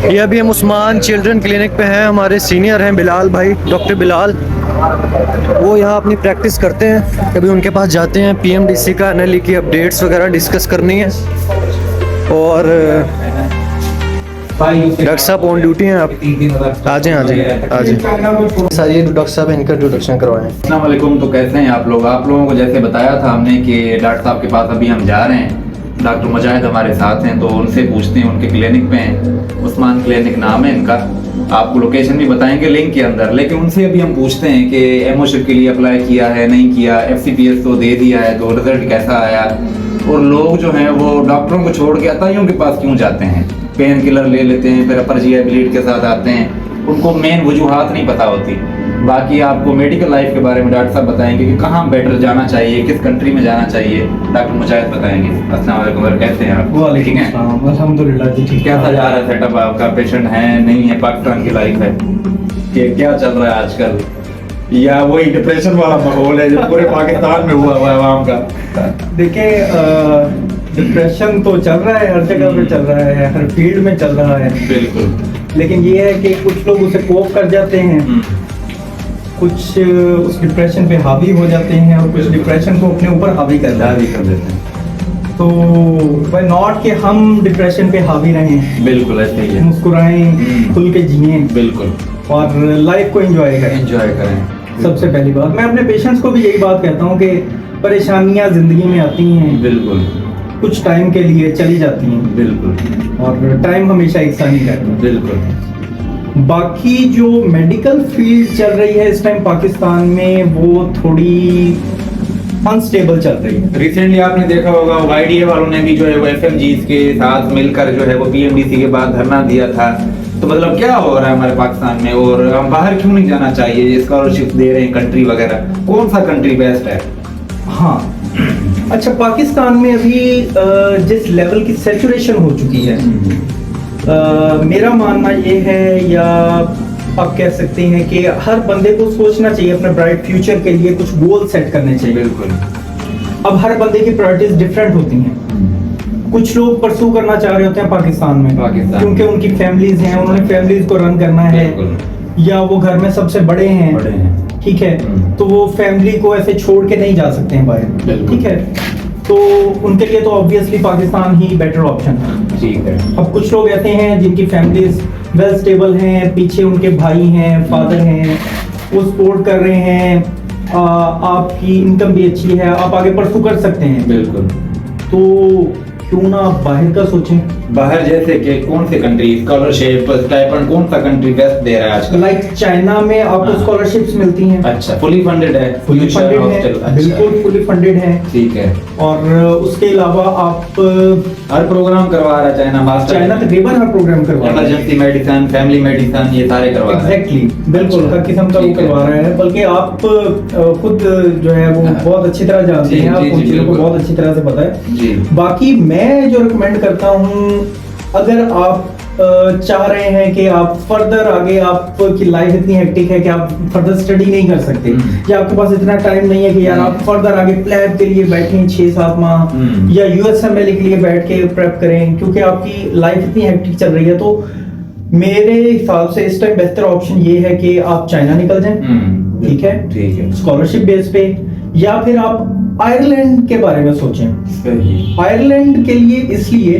ये अभी हम उस्मान चिल्ड्रन क्लिनिक पे हैं। हमारे सीनियर हैं बिलाल भाई, डॉक्टर बिलाल। वो यहाँ अपनी प्रैक्टिस करते हैं। कभी उनके पास जाते हैं, पीएमडीसी का एनएलई की अपडेट्स वगैरह डिस्कस करनी है। और डॉक्टर साहब ऑन ड्यूटी हैं आप? आ जाएं आ जाएं आ जाएं। सर ये डॉक्टर साहब इनका इंट्रोडक्शन करवाएं। अस्सलाम वालेकुम। तो कैसे हैं आप लोग? आप लोगों को जैसे बताया था हमने कि डॉक्टर साहब के पास अभी हम जा रहे हैं। डॉक्टर मुजाहिद हमारे साथ हैं, तो उनसे पूछते हैं। उनके क्लिनिक पे हैं, उस्मान क्लिनिक नाम है इनका। आपको लोकेशन भी बताएंगे लिंक के अंदर। लेकिन उनसे अभी हम पूछते हैं कि एमओशिप के लिए अप्लाई किया है, नहीं किया, एफसीपीएस तो दे दिया है, तो रिजल्ट कैसा आया। और लोग जो हैं वो डॉक्टरों को छोड़ के अताइयों के पास क्यों जाते हैं? पेन किलर ले लेते हैं, फिर अपर जीआई ब्लीड के साथ आते हैं। उनको मेन वजूहात नहीं पता होती। बाकी आपको मेडिकल लाइफ के बारे में डॉक्टर साहब बताएंगे कि कहाँ बेटर जाना चाहिए, किस कंट्री में जाना चाहिए। डॉक्टर मुजाहिद बताएंगे। अस्सलाम वालेकुम, कैसे हैं आप? वालेकुम अस्सलाम, अल्हम्दुलिल्लाह जी ठीक। कैसा जा रहा है सेटअप आपका? पेशेंट है नहीं है? पाकिस्तान की लाइफ है कि क्या चल रहा है आजकल? या वही डिप्रेशन वाला माहौल है जो पूरे पाकिस्तान में हुआ है आवाम का? देखिए डिप्रेशन तो चल रहा है, हर जगह पे चल रहा है, हर फील्ड में चल रहा है। बिल्कुल। लेकिन ये है कि कुछ लोग उसे कोप कर जाते हैं, कुछ उस डिप्रेशन पे हावी हो जाते हैं और कुछ डिप्रेशन को अपने ऊपर हावी कर देते हैं। तो बाय नॉट कि हम डिप्रेशन पे हावी रहें। बिल्कुल ऐसे ही है। मुस्कुराएं, खुल के जिएं बिल्कुल, और लाइफ को एंजॉय करें। सबसे पहली बात मैं अपने पेशेंट्स को भी यही बात कहता हूँ कि परेशानियाँ जिंदगी में आती हैं, बिल्कुल, कुछ टाइम के लिए चली जाती हैं, बिल्कुल, और टाइम हमेशा एक सा नहीं रहता। बिल्कुल। बाकी जो मेडिकल फील्ड चल रही है इस टाइम पाकिस्तान में, वो थोड़ी अनस्टेबल चल रही है। रिसेंटली आपने देखा होगा वाईडीए वालों ने भी जो है वो एफएमजीज के साथ मिलकर जो है वो पीएमडीसी के बाद धरना दिया था। तो मतलब क्या हो रहा है हमारे पाकिस्तान में, और हम बाहर क्यों नहीं जाना चाहिए? स्कॉलरशिप दे रहे हैं कंट्री वगैरह, कौन सा कंट्री बेस्ट है? हाँ, अच्छा, पाकिस्तान में अभी जिस लेवल की सैचुरेशन हो चुकी है, मेरा मानना ये है, या आप कह सकते हैं कि हर बंदे को सोचना चाहिए अपने ब्राइट फ्यूचर के लिए, कुछ गोल सेट करने चाहिए। बिल्कुल। अब हर बंदे की प्रायोरिटीज डिफरेंट होती हैं। कुछ लोग परसू करना चाह रहे होते हैं पाकिस्तान में क्योंकि उनकी फैमिलीज हैं, उन्होंने फैमिलीज को रन करना है, या वो घर में सबसे बड़े हैं, ठीक है, तो वो फैमिली को ऐसे छोड़ के नहीं जा सकते हैं बाहर, ठीक है, तो उनके लिए तो ऑब्वियसली पाकिस्तान ही बेटर ऑप्शन है। ठीक है। अब कुछ लोग ऐसे हैं जिनकी फैमिलीज वेल स्टेबल हैं, पीछे उनके भाई हैं, फादर हैं, वो सपोर्ट कर रहे हैं, आपकी इनकम भी अच्छी है, आप आगे परसू कर सकते हैं। बिल्कुल। तो क्यों ना आप बाहर का सोचें? बाहर जैसे कि कौन से कंट्री स्कॉलरशिप स्टाइपेंड कौन सा कंट्री बेस्ट दे रहा है आजकल? लाइक चाइना में आपको स्कॉलरशिप्स मिलती हैं। अच्छा, फुली फंडेड है? फुली फंडेड है, बिल्कुल फुली फंडेड है। ठीक है। और उसके अलावा आप हर प्रोग्राम करवा रहा है चाइना। मास्टर चाइना तकरीबन हर प्रोग्राम करवा रहा है। इमरजेंसी मेडिसिन, फैमिली मेडिसिन, ये सारे करवा रहा है। एग्जैक्टली, बिल्कुल हर किस्म का वो करवा रहा है। बल्कि आप खुद जो है वो बहुत अच्छी तरह जानते हैं, आपको चीजों को बहुत अच्छी तरह से पता है। बाकी मैं जो रिकमेंड करता हूँ, अगर आप चाह रहे हैं कि आप फर्दर आगे, आपकी लाइफ इतनी हेक्टिक है कि आप फर्दर स्टडी नहीं कर सकते, या आपके पास इतना टाइम नहीं है कि यार आप फर्दर आगे प्लेब के लिए बैठें 6-7 माह, या यूएसएमएल के लिए बैठ के प्रेप करें, क्योंकि आपकी लाइफ इतनी हेक्टिक चल रही है, तो मेरे हिसाब से इस टाइम बेहतर ऑप्शन ये है कि आप चाइना निकल जाएं, ठीक है, ठीक है, स्कॉलरशिप बेस पे, या फिर आप आयरलैंड के बारे में सोचें। आयरलैंड के लिए इसलिए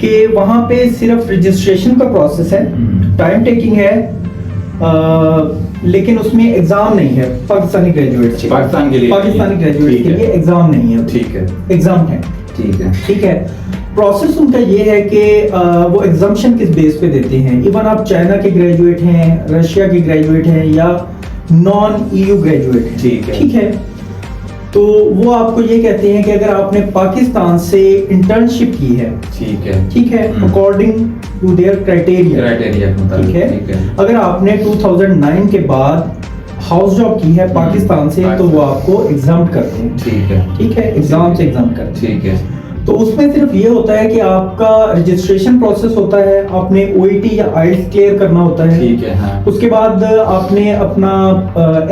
कि वहां पे सिर्फ रजिस्ट्रेशन का प्रोसेस है, टाइम टेकिंग है, लेकिन उसमें एग्जाम नहीं है। पाकिस्तानी ग्रेजुएट्स पाकिस्तानी ग्रेजुएट्स के लिए एग्जाम नहीं है, ठीक है, एग्जाम है, ठीक है, ठीक है। प्रोसेस उनका ये है कि वो एग्जाम्शन किस बेस पे देते हैं। इवन आप चाइना के ग्रेजुएट हैं, रशिया के ग्रेजुएट हैं, या नॉन ईयू ग्रेजुएट हैं, ठीक है, तो वो आपको ये कहते हैं कि अगर आपने पाकिस्तान से इंटर्नशिप की है, ठीक है, अकॉर्डिंग टू देयर क्राइटेरिया, ठीक है, अगर आपने 2009 के बाद हाउस जॉब की है पाकिस्तान से, तो वो आपको एग्जाम्प्ट करते हैं, ठीक है, एग्जाम से एग्जाम करते हैं, ठीक है। तो उसमें सिर्फ ये होता है कि आपका रजिस्ट्रेशन प्रोसेस होता है, आपने ओईटी या आइल्स क्लियर करना होता है, ठीक है, हाँ। उसके बाद आपने अपना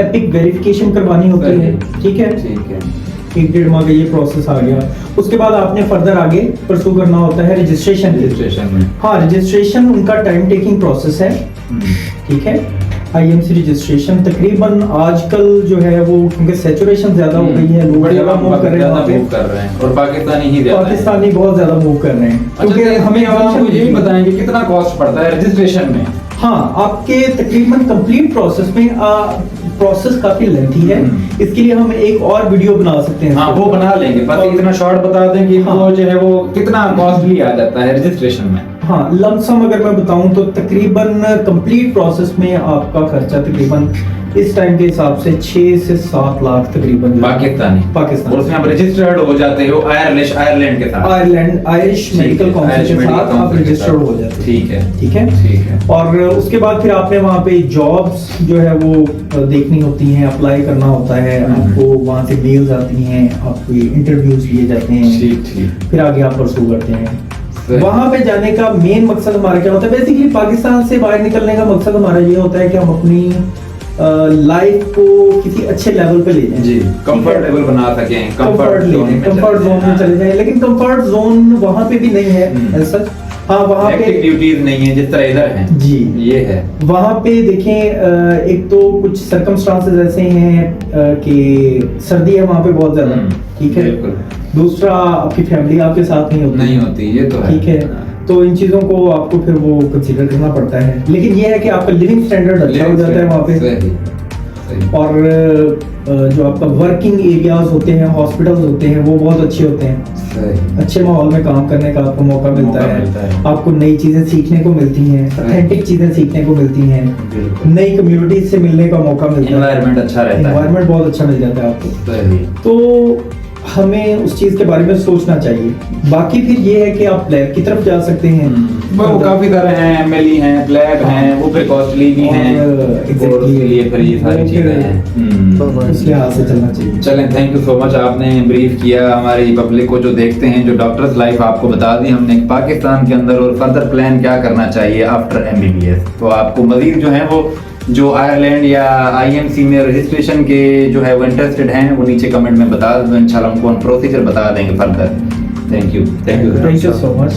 एपिक वेरिफिकेशन करवानी होती है, ठीक है, 1-1.5 माह का ये प्रोसेस आ गया। उसके बाद आपने फर्दर आगे परसू करना होता है रजिस्ट्रेशन में। हाँ, रजिस्ट्रेशन उनका टाइम टेकिंग प्रोसेस है, ठीक है। IMC रजिस्ट्रेशन तकरीबन आजकल जो है वो क्योंकि सैचुरेशन ज्यादा हो गई है, लोग ज्यादा मूव कर रहे हैं वहाँ पे, और पाकिस्तानी ही ज्यादा पाकिस्तानी बहुत ज्यादा मूव कर रहे हैं। क्योंकि हमें आपको ये भी बताएं कि कितना कॉस्ट पड़ता है रजिस्ट्रेशन में। हाँ, आपके तकरीबन कंप्लीट प्रोसेस में प्रोसेस काफी लेंथी है, इसके लिए हम एक और वीडियो बना सकते हैं। हाँ, वो बना लेंगे, बस इतना शॉर्ट बता दें कि वो जो है वो कितना कॉस्टली आ जाता है रजिस्ट्रेशन में। हाँ, लमसम अगर मैं बताऊं तो तकरीबन कंप्लीट प्रोसेस में आपका खर्चा तकरीबन इस टाइम के हिसाब से 6 से 7 लाख तकरीबन पाकिस्तान। और उसमें आप रजिस्टर्ड हो जाते हो आयरलैंड के साथ, आयरिश मेडिकल काउंसिल के साथ आप रजिस्टर्ड हो जाते हैं। ठीक है, ठीक है, ठीक है। और उसके बाद फिर आपने वहाँ पे जॉब्स जो है वो देखनी होती हैं, अप्लाई करना होता है, आपको वहाँ से मेल्स आती हैं, आपको इंटरव्यूज लिए जाते हैं, ठीक। फिर आगे आप परसू करते हैं। वहां पे जाने का मेन मकसद हमारा क्या होता है? बेसिकली पाकिस्तान से बाहर निकलने का मकसद हमारा ये होता है कि हम अपनी लाइफ को किसी अच्छे लेवल पे ले जाएं, जी, कंफर्टेबल बना सकें, कंफर्ट जोन में चले जाएं। लेकिन कंफर्ट जोन वहां पे भी नहीं है सच। हाँ, वहाँ पे ड्यूटीज नहीं है जिस तरह इधर है। जी, ये है। वहाँ पे देखें, एक तो कुछ सर्कमस्टांसेस ऐसे हैं कि सर्दी है वहाँ पे बहुत ज्यादा, ठीक है। दूसरा, आपकी फैमिली आपके साथ नहीं होती, ये तो है, ठीक है। तो इन चीजों को आपको फिर वो कंसीडर करना पड़ता है, लेकिन ये है कि आपका लिविंग स्टैंडर्ड अच्छा हो जाता है वहाँ पे। और जो आपका वर्किंग एरियाज होते हैं, हॉस्पिटल्स होते हैं, वो बहुत अच्छे होते हैं। अच्छे माहौल में काम करने का आपको मौका मिलता है। आपको नई चीजें सीखने को मिलती हैं, ऑथेंटिक चीजें सीखने को मिलती हैं, नई कम्युनिटीज से मिलने का मौका मिलता है, एनवायरनमेंट अच्छा रहता है, एनवायरनमेंट बहुत अच्छा मिल जाता है आपको। तो हमें उस चीज के बारे में सोचना चाहिए। बाकी फिर ये है कि आप प्लेब की तरफ जा सकते हैं, वो काफी सारे हैं, एमएलई हैं, प्लेब हैं, वो फिर कॉस्टली भी हैं, और उसके लिए फिर ये सारी चीजें हैं, इस लिहाज से चलना चाहिए। चलें, थैंक यू सो मच, आपने ब्रीफ किया हमारी पब्लिक को जो देखते हैं, जो डॉक्टर्स लाइफ आपको बता दी हमने पाकिस्तान के अंदर, और फर्दर प्लान क्या करना चाहिए आफ्टर MBBS। तो आपको मजीद जो है वो जो आयरलैंड या IMC में रजिस्ट्रेशन के जो है वो इंटरेस्टेड हैं, वो नीचे कमेंट में बता दें, इंशाल्लाह उनको हम प्रोसीजर बता देंगे further. Thank you so much.